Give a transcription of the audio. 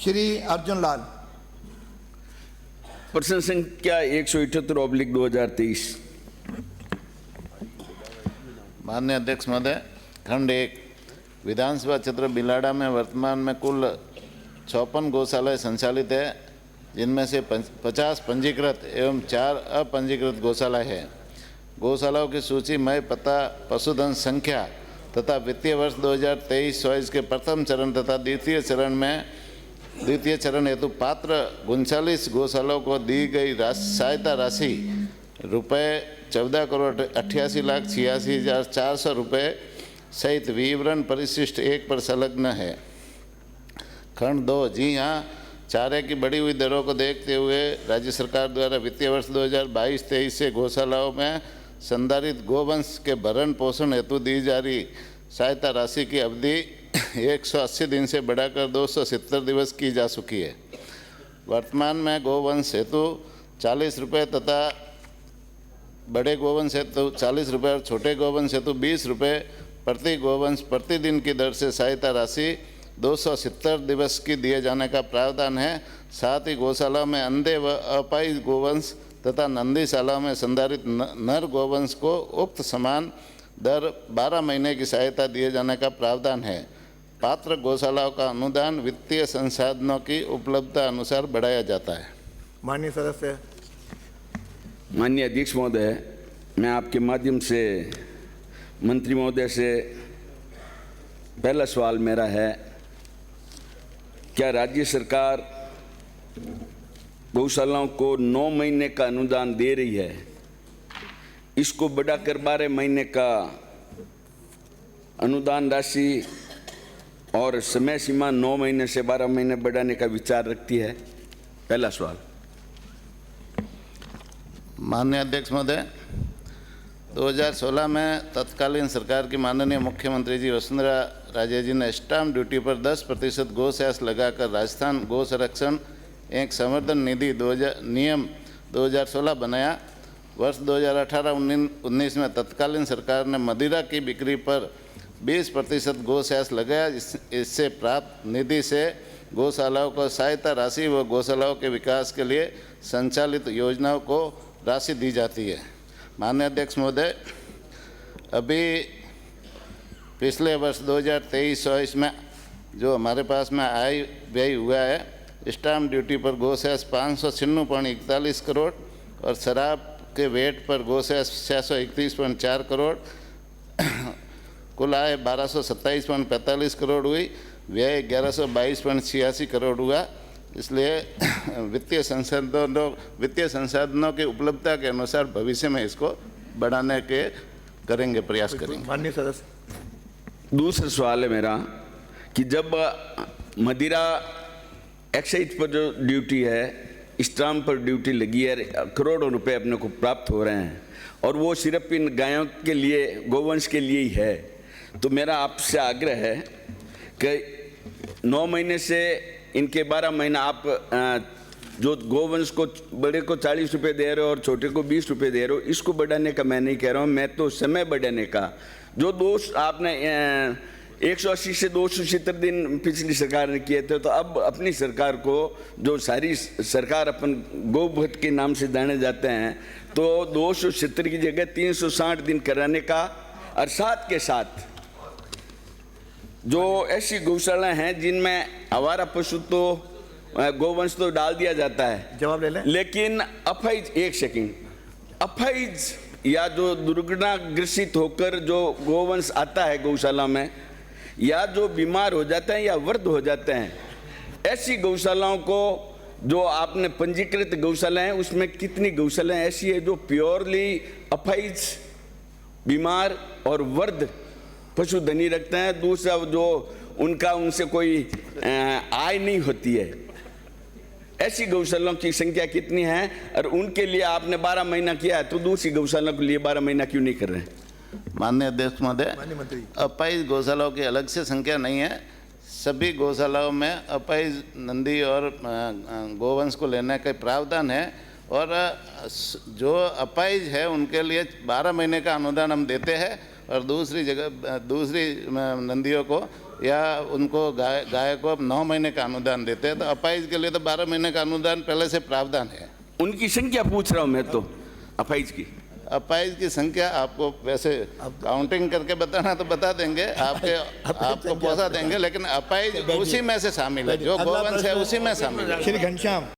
श्री अर्जुन लाल। प्रश्न संख्या 178/2023। माननीय अध्यक्ष महोदय, खंड 1 विधानसभा क्षेत्र बिलाड़ा में वर्तमान में कुल 56 गौशालाएं संचालित है, जिनमें से 50 पंजीकृत एवं 4 अपंजीकृत गौशालाएं हैं। गौशालाओं की सूची मय पता, पशुधन संख्या तथा वित्तीय वर्ष 2023-24 के प्रथम चरण तथा द्वितीय चरण हेतु पात्र 39 गौशालाओं को दी गई सहायता राशि रुपये 14,88,86,400 रुपये सहित विवरण परिशिष्ट 1 पर संलग्न है। खंड 2 जी हाँ, चारे की बढ़ी हुई दरों को देखते हुए राज्य सरकार द्वारा वित्तीय वर्ष 2022-23 से गौशालाओं में संधारित गोवंश के भरण पोषण हेतु दी जा रही सहायता राशि की अवधि 180 दिन से बढ़ाकर 270 दिवस की जा चुकी है। वर्तमान में गोवंश हेतु 40 रुपये तथा बड़े गोवंश हेतु 40 रुपये और छोटे गोवंश हेतु 20 रुपये प्रति गोवंश प्रतिदिन की दर से सहायता राशि 270 दिवस की दिए जाने का प्रावधान है। साथ ही गौशाला में अंधे व अपाहिज गोवंश तथा नंदीशाला में संधारित नर गोवंश को उक्त समान दर 12 महीने की सहायता दिए जाने का प्रावधान है। पात्र गौशालाओं का अनुदान वित्तीय संसाधनों की उपलब्धता अनुसार बढ़ाया जाता है। माननीय सदस्य। माननीय अध्यक्ष महोदय, मैं आपके माध्यम से मंत्री महोदय से पहला सवाल मेरा है, क्या राज्य सरकार गौशालाओं को 9 महीने का अनुदान दे रही है? इसको बढ़ाकर 12 महीने का अनुदान राशि और समय सीमा 9 महीने से 12 महीने बढ़ाने का विचार रखती है? पहला सवाल। माननीय अध्यक्ष महोदय, 2016 में तत्कालीन सरकार की माननीय मुख्यमंत्री जी वसुंधरा राजे जी ने स्टाम्प ड्यूटी पर 10% गौ सेस लगाकर राजस्थान गौ संरक्षण एक संवर्धन निधि नियम 2016 बनाया। वर्ष 2018-19 में तत्कालीन सरकार ने मदिरा की बिक्री पर 20% गौ सेस लगाया। इससे प्राप्त निधि से गौशालाओं को सहायता राशि व गौशालाओं के विकास के लिए संचालित योजनाओं को राशि दी जाती है। माननीय अध्यक्ष महोदय, अभी पिछले वर्ष 2023-24 में जो हमारे पास में आय व्यय हुआ है, स्टाम्प ड्यूटी पर गौ सेस 596.41 करोड़ और शराब के वेट पर गौ सेस 631.4 करोड़, कुल आय 1227.45 करोड़ हुई, व्यय 1122.86 करोड़ हुआ। इसलिए वित्तीय संसाधनों की उपलब्धता के अनुसार भविष्य में इसको बढ़ाने के प्रयास करेंगे। माननीय सदस्य। दूसरा सवाल है मेरा कि जब मदिरा एक्साइज पर जो ड्यूटी है, स्टाम्प पर ड्यूटी लगी है, करोड़ों रुपए अपने को प्राप्त हो रहे हैं और वो सिर्फ इन गायों के लिए, गोवंश के लिए ही है, तो मेरा आपसे आग्रह है कि 9 महीने से इनके 12 महीना आप जो गोवंश को बड़े को 40 रुपये दे रहे हो और छोटे को 20 रुपये दे रहे हो, इसको बढ़ाने का मैं नहीं कह रहा हूँ, मैं तो समय बढ़ाने का जो दोष आपने 180 से 270 दिन पिछली सरकार ने किए थे, तो अब अपनी सरकार को, जो सारी सरकार अपन गोवध के नाम से जाने जाते हैं, तो 270 की जगह 360 दिन कराने का, और साथ के साथ जो ऐसी गौशालाएं हैं जिनमें आवारा पशु तो गोवंश तो डाल दिया जाता है, जवाब ले लें, लेकिन अफाइज, एक सेकंड, अफाइज या जो दुर्घटना ग्रसित होकर जो गोवंश आता है गौशाला में, या जो बीमार हो जाते हैं या वृद्ध हो जाते हैं, ऐसी गौशालाओं को जो आपने पंजीकृत गौशालाएं हैं, उसमें कितनी गौशालाएं ऐसी है जो प्योरली अफाइज, बीमार और वृद्ध पशुधनी रखते हैं? दूसरा जो उनसे कोई आय नहीं होती है, ऐसी गौशालाओं की संख्या कितनी है? और उनके लिए आपने 12 महीना किया है, तो दूसरी गौशालाओं के लिए 12 महीना क्यों नहीं कर रहे हैं? माननीय अध्यक्ष महोदय, अपाहिज गौशालाओं की अलग से संख्या नहीं है। सभी गौशालाओं में अपाहिज नंदी और गोवंश को लेने का प्रावधान है, और जो अपाहिज है उनके लिए 12 महीने का अनुदान हम देते हैं, और दूसरी नंदियों को या उनको गाय को अब 9 महीने का अनुदान देते हैं, तो अपाहिज के लिए तो 12 महीने का अनुदान पहले से प्रावधान है। उनकी संख्या पूछ रहा हूँ मैं तो, अपाहिज की। अपाहिज की संख्या आपको वैसे काउंटिंग करके बताना तो बता देंगे, आपको पहुंचा देंगे, लेकिन अपाहिज उसी में से शामिल है, जो गोवंश है उसी में शामिल है। श्री घनश्याम